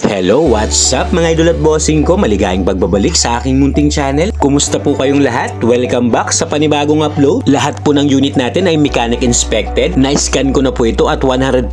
Hello, what's up mga idol at bossing ko? Maligayang pagbabalik sa aking munting channel. Kumusta po kayong lahat? Welcome back sa panibagong upload. Lahat po ng unit natin ay mechanic inspected. Na-scan ko na po ito at 100%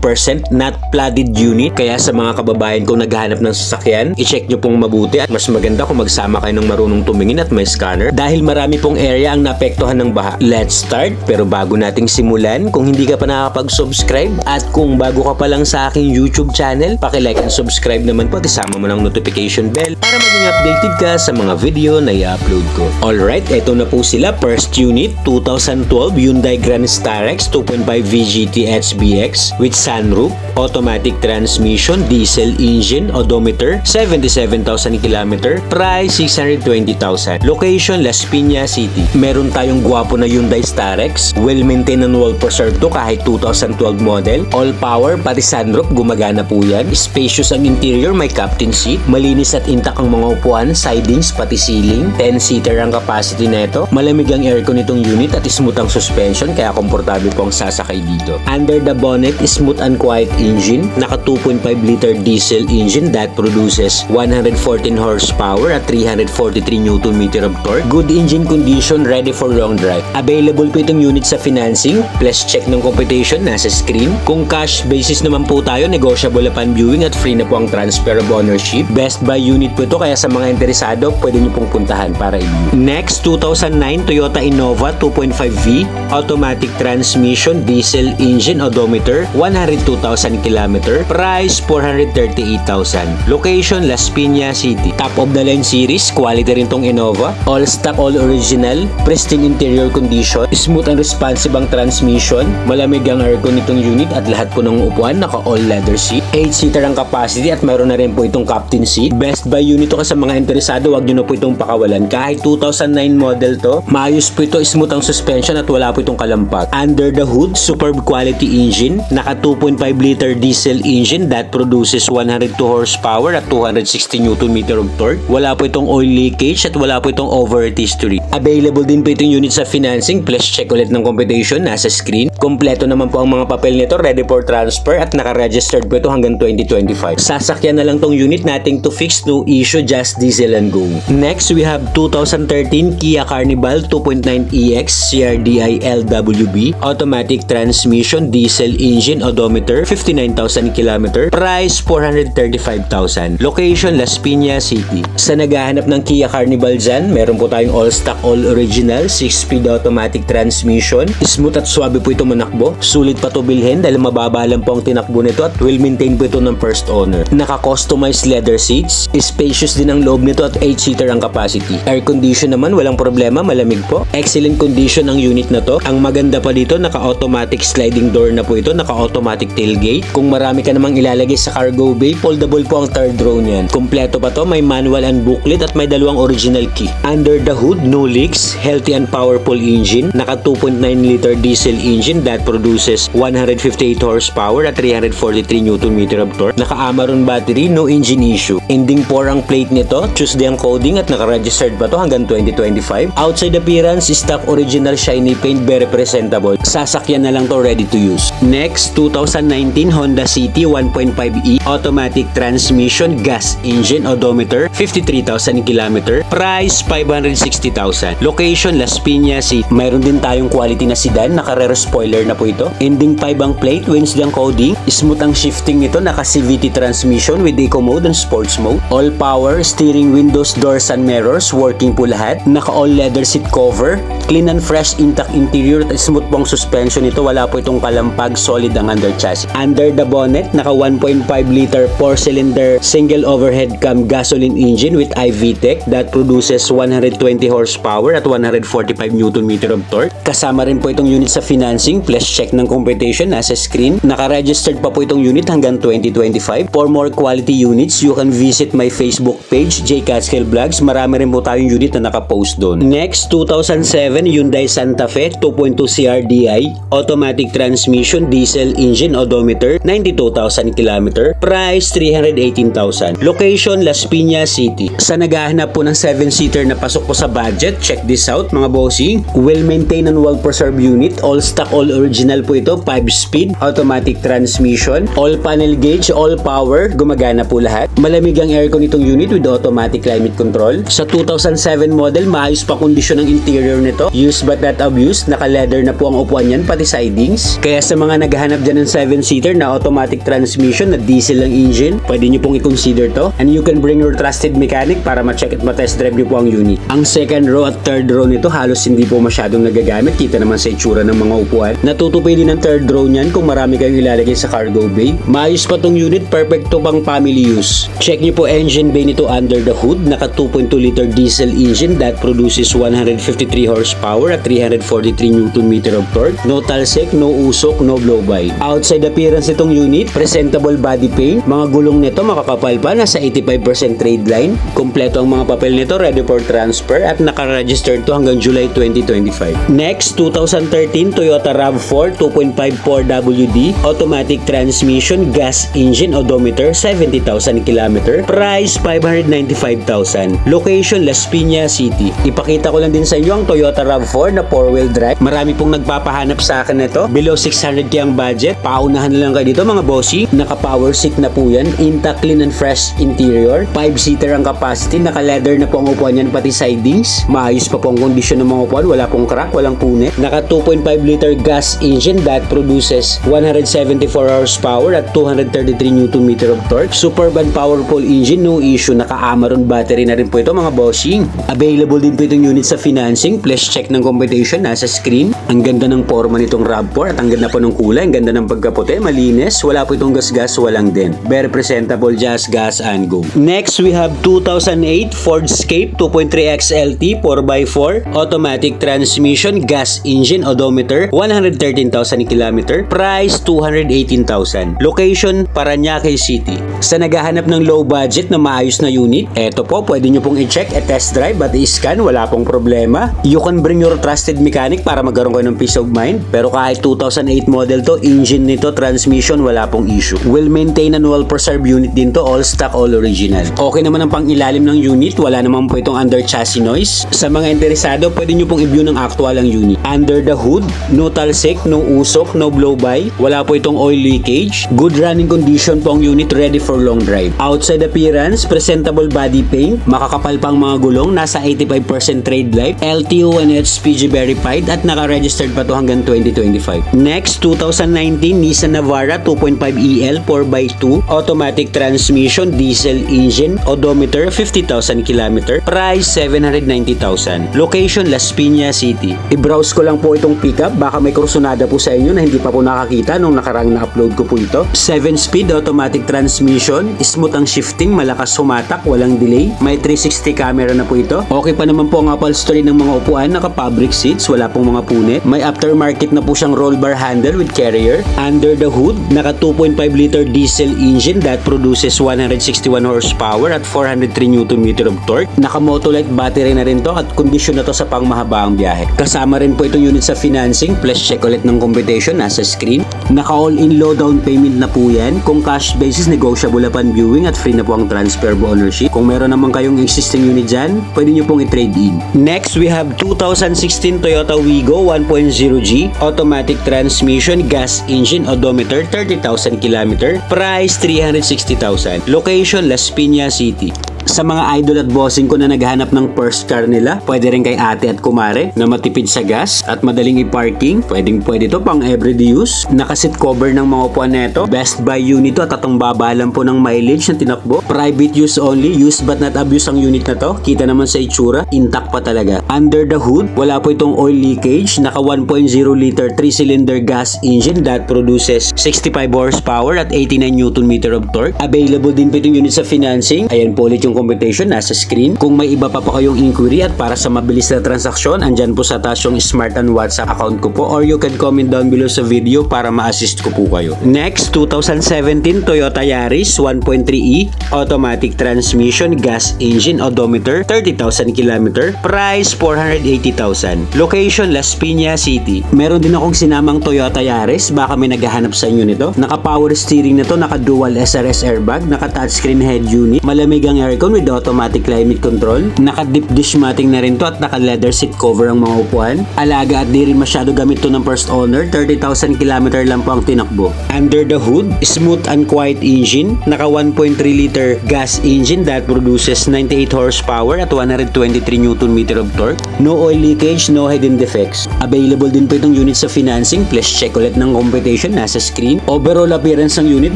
not flooded unit. Kaya sa mga kababayan kong naghahanap ng sasakyan, i-check nyo pong mabuti at mas maganda kung magsama kayo ng marunong tumingin at may scanner dahil marami pong area ang naapektuhan ng baha. Let's start! Pero bago nating simulan, kung hindi ka pa nakakapag-subscribe at kung bago ka pa lang sa aking YouTube channel, paki-like and subscribe naman po at isama mo ng notification bell para maging updated ka sa mga video na i-upload ko. Alright, eto na po sila. First unit, 2012 Hyundai Grand Starex 2.5 VGT HBX with sunroof, automatic transmission, diesel engine, odometer, 77,000 km, price 620,000. Location, Las Piñas City. Meron tayong gwapo na Hyundai Starex, well-maintained and well-preserved to kahit 2012 model. All power, pati sunroof, gumagana po yan. Spacious ang interior, may captain seat, malinis at intact ang mga upuan, sidings, pati ceiling. 10-seater ang capacity nito. Malamig ang aircon nitong unit at smooth ang suspension kaya komportable po ang sasakay dito. Under the bonnet, smooth and quiet engine. Naka 2.5 liter diesel engine that produces 114 horsepower at 343 Nm of torque. Good engine condition, ready for long drive. Available po itong unit sa financing. Plus check ng computation nasa screen. Kung cash basis naman po tayo, negotiable upon viewing at free na po ang transfer of ownership. Best buy unit po ito kaya sa mga interesado, pwede nyo pong puntahan para i-view. Next, 2009 Toyota Innova 2.5V, automatic transmission, diesel engine, odometer, 102,000 km, price 438,000. Location, Las Piñas City. Top of the line series, quality rin tong Innova. All stock, all original, pristine interior condition, smooth and responsive ang transmission, malamig ang aircon nitong unit at lahat po ng upuan naka all leather seat. 8-seater ang capacity at mayroon na rin po itong captain seat. Best buy unit to ka sa mga interesado, wag nyo na po itong pakawalan. Kahit 2009 model to, maayos po ito, smooth ang suspension at wala po itong kalampak. Under the hood, superb quality engine, naka 2.5 liter diesel engine that produces 102 horsepower at 260 Nm of torque. Wala po itong oil leakage at wala po itong overheat history. Available din po itong unit sa financing. Plus check ulit ng computation nasa screen. Kompleto naman po ang mga papel nito, ready for transfer at naka-registered po ito hanggang 2025. Sasakyan na lang tong unit nating to fix, no issue, just diesel and go. Next, we have 2013 Kia Carnival 2.9EX CRDI LWB, automatic transmission, diesel engine, odometer, 59,000 km, price 435,000. Location, Las Piñas City. Sa naghahanap ng Kia Carnival dyan, meron po tayong all stock, all original, 6-speed automatic transmission. Smooth at swabe po ito manakbo. Sulit pa to bilhin dahil mababa lang po ang tinakbo nito at will maintain po ito ng first owner. Naka-customized leather seats. Spacious din ang loob nito at 8-seater ang capacity. Air condition naman, walang problema, malamig po. Excellent condition ang unit na to. Ang maganda pa dito, naka-automatic sliding door na po ito, naka-automatic tailgate. Kung marami ka namang ilalagay sa cargo bay, foldable po ang third row niyan. Kompleto pa to, may manual and booklet at may dalawang original key. Under the hood, no leaks, healthy and powerful engine. Naka 2.9 liter diesel engine that produces 158 horsepower at 343 Nm of torque. Naka-Amaron battery, no engine issue. Ending 4 ang plate nito, Tuesday ang coding at naka-registered pa to hanggang 2025. Outside appearance, stock original shiny paint, very presentable. Sasakyan na lang to, ready to use. Next, 2019 Honda City 1.5E, automatic transmission, gas engine, odometer, 53,000 km, price 560,000. Location, Las Piñas City. Mayroon din tayong quality na sedan, naka-rear spoiler na po ito. Ending 5 ang plate, Wednesday ang coding. Smooth ang shifting nito, naka-CVT transmission with eco mode and sports mode. All power, steering, windows, doors and mirrors, working po lahat. Naka-all leather seat cover, clean and fresh, intact interior at smooth pong suspension nito. Wala po itong kalampag, solid ang under chassis. Under the bonnet, naka 1.5 liter 4-cylinder single overhead cam gasoline engine with iVTEC that produces 120 horsepower at 145 Nm of torque. Kasama rin po itong unit sa financing. Plus check ng computation nasa screen. Naka-registered pa po itong unit hanggang 2025. For more quality units, you can visit my Facebook page, J. Catskill Vlogs. Marami rin po tayong unit na nakapost doon. Next, 2007 Hyundai Santa Fe 2.2 CRDI, automatic transmission, transmission, diesel engine, odometer, 92,000 km. Price, 318,000. Location, Las Piñas City. Sa naghahanap po ng 7-seater na pasok po sa budget, check this out mga bossing. Well-maintained and well-preserved unit. All stock, all original po ito. 5-speed, automatic transmission, all panel gauge, all power. Gumagana po lahat. Malamig ang aircon itong unit with automatic climate control. Sa 2007 model, maayos pa kondisyon ng interior nito. Used but not abused. Naka-leather na po ang upuan yan, pati sidings. Kaya sa mga naghahanap dyan ng 7-seater na automatic transmission na diesel ang engine, pwede nyo pong i-consider to. And you can bring your trusted mechanic para ma-check at ma-test drive nyo po ang unit. Ang second row at third row nito halos hindi po masyadong nagagamit. Kita naman sa itsura ng mga upuan. Natutupi din ang third row niyan kung marami kayong ilalagay sa cargo bay. Maayos pa tong unit, perfect to pang family use. Check nyo po engine bay nito under the hood. Naka 2.2 liter diesel engine that produces 153 horsepower at 343 Nm of torque. No talsik, no usok, no blow-by. Outside appearance nitong unit, presentable body paint. Mga gulong nito makakapal pa, nasa 85% trade line. Kompleto ang mga papel nito, ready for transfer at naka-registered to hanggang July 2025. Next, 2013 Toyota RAV4 2.5 4WD automatic transmission, gas engine, odometer, 70,000 km. Price, 595,000. Location, Las Piñas City. Ipakita ko lang din sa inyo ang Toyota RAV4 na 4-wheel drive. Marami pong nagpapahanap sa akin nito. Below 600k ang budget. Paunahan na lang kayo dito mga bossy. Naka-power seat na po yan. Intact, clean and fresh interior. 5-seater ang capacity. Naka-leather na po ang upuan yan, pati sidings. Maayos pa po ang kondisyon ng mga upuan. Wala pong crack, walang punit. Naka 2.5 liter gas engine that produces 174 horsepower at 233 Nm of torque. Superb and powerful engine, no issue. Naka-Amaron battery na rin po ito mga bossing. Available din po itong unit sa financing. Please check ng computation, nasa screen. Ang ganda ng forma nitong RAV4 at ang ganda po ng kulay. Ang ganda ng pagkaputi, malinis. Wala po itong gas-gas, walang din. Very presentable, just gas and go. Next, we have 2008 Ford Escape 2.3 XLT 4x4 automatic transmission, gas engine, odometer, 113,000 km. Price, 218,000. Location, Parañaque City. Sa naghahanap ng low budget na maayos na unit, eto po, pwede nyo pong i-check, test drive at i-scan, wala pong problema. You can bring your trusted mechanic para magkaroon kayo ng peace of mind. Pero kahit 2008 model to, engine nito, transmission, wala pong issue. Well-maintained and well-preserved unit din to, all stock, all original. Okay naman ang pang-ilalim ng unit, wala naman po itong under chassis noise. Sa mga interesado, pwede nyo pong i-view ng actual ang unit. Under the hood, no talsik, no usok, no blow-by, wala po itong oil leakage. Good running condition po ang unit, ready for long drive. Outside appearance, presentable body paint, makakapal pang mga gulong, nasa 85% trade life, LTO and HPG verified at naka-registered pa to hanggang 2025. Next, 2019 Nissan Navara 2.5 EL 4x2 automatic transmission, diesel engine, odometer, 50,000 km. Price, 790,000. Location, Las Piñas City. I-browse ko lang po itong pickup, baka may kursunada po sa inyo na hindi pa po nakakita nung nakarang na-upload ko po ito. 7-speed automatic transmission, smooth ang shifting, malakas sumatak, walang delay. May 360 camera na po ito. Okay pa naman po ang upholstery ng mga upuan, naka-fabric seats, wala pong mga punit. May aftermarket na po siyang roll bar handle with carrier. Under the hood, naka 2.5 liter diesel engine that produces 161 horsepower at 403 Nm of torque. Naka-Motolite battery na rin to at kondisyon na to sa pangmahabaang biyahe. Kasama rin po itong unit sa financing. Plus check ulit ng computation, nasa screen. Naka all-in low down payment na po yan. Kung cash basis, negotiable upon viewing at free na po ang transfer of ownership. Kung meron naman kayong existing unit dyan, pwede nyo pong i-trade in. Next, we have 2016 Toyota Wigo 1.0G automatic transmission, gas engine, odometer, 30,000 km. Price, 360,000. Location, Las Piñas City. Sa mga idol at bossing ko na naghahanap ng first car nila, pwede rin kay ate at kumare na matipid sa gas at madaling i-parking. Pwede to pang everyday use. Nakasit cover ng mga upuan neto. Best buy unit to at atong babalan po ng mileage na tinakbo. Private use only, use but not abuse ang unit na to. Kita naman sa itsura, intact pa talaga. Under the hood, wala po itong oil leakage. Naka 1.0 liter 3-cylinder gas engine that produces 65 horsepower at 89 Nm of torque. Available din po itong unit sa financing. Ayan po ulit yung competition nasa screen. Kung may iba pa po kayong inquiry at para sa mabilis na transaksyon, andyan po sa taas yung Smart and WhatsApp account ko po, or you can comment down below sa video para ma-assist ko po kayo. Next, 2017 Toyota Yaris 1.3e automatic transmission, gas engine, odometer, 30,000 km, price 480,000. Location Las Piñas City. Meron din akong sinamang Toyota Yaris, baka may naghahanap sa inyo nito. Naka-power steering na to, naka-dual SRS airbag, naka-touchscreen head unit, malamig ang aircon with automatic climate control, naka-deep dish matting na rin to at naka-leather seat cover ang mga upuan. Alaga at di rin masyado gamit to ng first owner, 30,000 km lang po ang tinakbo. Under the hood, smooth and quiet engine, naka 1.3 liter gas engine that produces 98 horsepower at 123 Nm of torque. No oil leakage, no hidden defects. Available din po itong unit sa financing, plus check ulit ng competition nasa screen. Overall appearance ng unit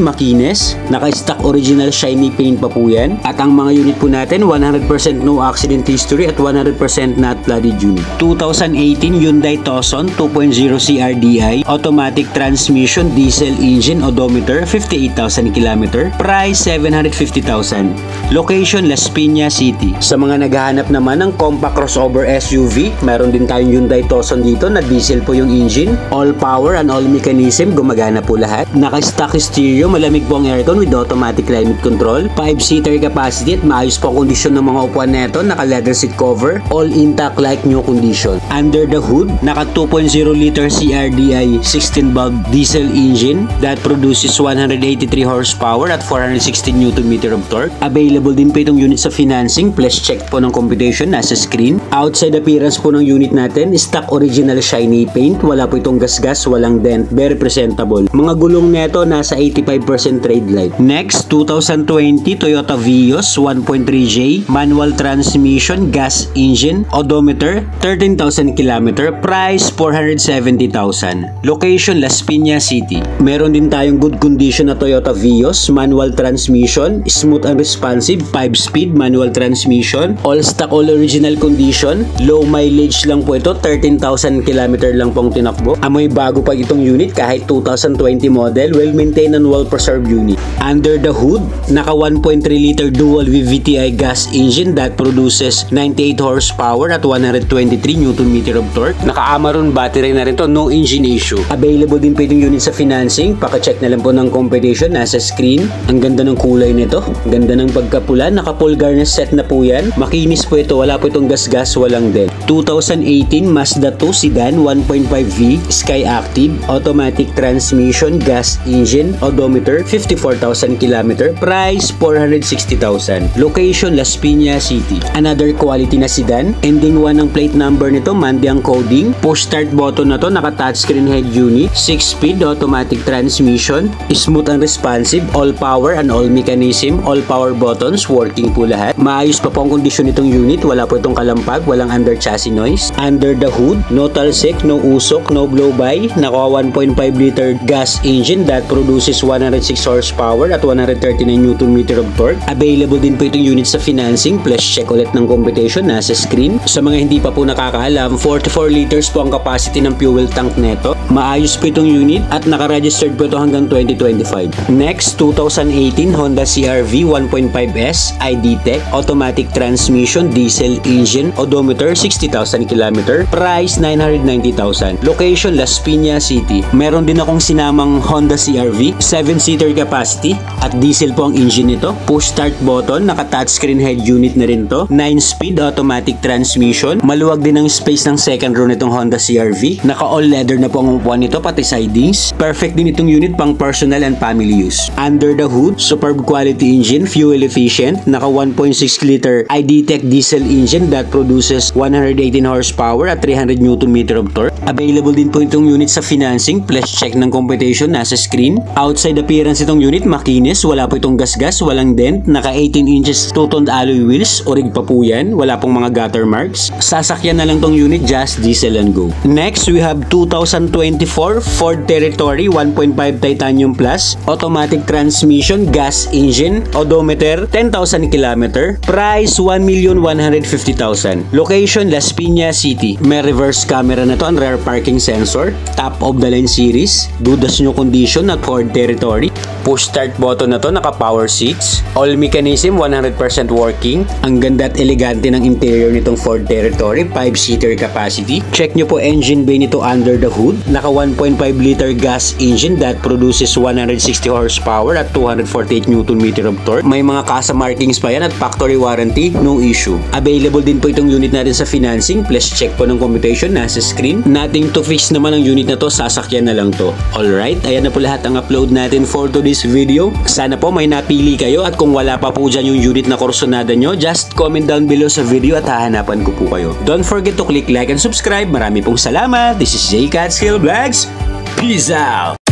makinis, naka-stock original shiny paint pa po yan. At ang mga unit po natin, 100% no accident history at 100% not flooded unit. 2018 Hyundai Tucson 2.0 CRDI automatic transmission, diesel engine, odometer, 58,000 km, price 750,000. Location Las Piñas City. Sa mga naghahanap naman ng compact crossover SUV, meron din tayong Hyundai Tucson dito na diesel po yung engine, all power and all mechanism, gumagana po lahat. Naka-stock stereo, malamig po ang aircon with automatic climate control, 5-seater capacity at maayos po ang kondisyon ng mga upuan neto, naka-leather seat cover, all intact like new condition. Under the hood, naka 2.0 liter CRDI 16-valve diesel engine that produces 183 horsepower at 416 Nm of torque. Available din po itong unit sa financing, plus check po ng computation nasa screen. Outside appearance po ng unit natin, stock original shiny paint, wala po itong gasgas, walang dent, very presentable. Mga gulong neto nasa 85% trade light. Next, 2020 Toyota Vios 1.3J manual transmission, gas engine, odometer, 13,000 km, price 470,000. Location Las Piñas City. Meron din tayong good condition na Toyota Vios manual transmission, smooth and responsive, 5-speed manual transmission, all stock, all original condition, low mileage lang po ito, 13,000 km lang pong tinakbo. Amoy bago pa itong unit kahit 2020 model, well maintained and well preserved unit. Under the hood, naka 1.3 liter dual VVTi gas engine that produces 98 horsepower at 123 Nm of torque. Naka Amaron battery na rin to, no engine issue. Available din po itong unit sa financing, paka-check na lang po ng competition nasa screen. Ang ganda ng kulay nito, ganda ng pagkapula, naka full garnish set na po yan. Makinis po ito, wala po itong gasgas, walang dent. 2018 Mazda 2 sedan 1.5V Sky Active automatic transmission, gas engine, odometer, 54,000 km, price 460,000. Location Las Piñas City. Another quality na sedan, ending 1 ang plate number nito, Mandi ang coding, push start button na to, naka touchscreen head unit, 6-speed automatic transmission, smooth and responsive, all power and all mechanism, all power buttons working po lahat. Maayos pa po ang kondisyon nitong unit, wala po itong kalampag, walang under chassis noise. Under the hood, no talsik, no usok, no blow by, naka 1.5 liter gas engine that produces 106 horsepower at 139 Nm of torque. Available din po itong unit sa financing, plus check ulit ng competition nasa screen. Sa mga hindi pa po nakakaalam, 44 liters po ang capacity ng fuel tank neto. Maayos po itong unit at naka-registered po ito hanggang 2025. Next, 2018 Honda CR-V 1.5S ID Tech automatic transmission, diesel engine, odometer, 60,000 km, price 990,000. Location Las Piñas City. Meron din akong sinamang Honda CR-V, 7-seater capacity at diesel po ang engine nito. Push start button, naka touchscreen head unit na rin to, 9-speed automatic transmission. Maluwag din ang space ng second row nitong Honda CR-V. Naka all leather na po ang upuan nito, pati sidings. Perfect din itong unit pang personal and family use. Under the hood, superb quality engine, fuel efficient, naka 1.6 liter ID Tech diesel engine that produces 118 horsepower at 300 Nm of torque. Available din po itong unit sa financing, plus check ng competition nasa screen. Outside appearance itong unit makinis, wala po itong gasgas, walang dent, naka 18 inches two-toned alloy wheels, orig pa po yan, wala pong mga gutter marks. Sasakyan na lang tong unit, just diesel and go. Next, we have 2024 Ford Territory 1.5 Titanium Plus automatic transmission, gas engine, odometer, 10,000 km, price 1,150,000. Location Las Piñas City. May reverse camera na to and rear parking sensor, top of the line series, good as new condition at Ford Territory. Push start button na to, naka power seats. All mechanism 100% working. Ang ganda at elegante ng interior nitong Ford Territory, 5-seater capacity. Check nyo po engine bay nito under the hood. Naka 1.5 liter gas engine that produces 160 horsepower at 248 Nm of torque. May mga kasa markings pa yan at factory warranty, no issue. Available din po itong unit natin sa financing, plus check po ng computation nasa screen. Nothing to fix naman ang unit na to, sasakyan na lang to. Alright, ayan na po lahat ang upload natin for today's video. Sana po may napili kayo, at kung wala pa po dyan yung unit na Corsonada nyo, just comment down below sa video at hahanapan ko po kayo. Don't forget to click like and subscribe. Marami pong salamat. This is J Catskill Vlogs. Peace out!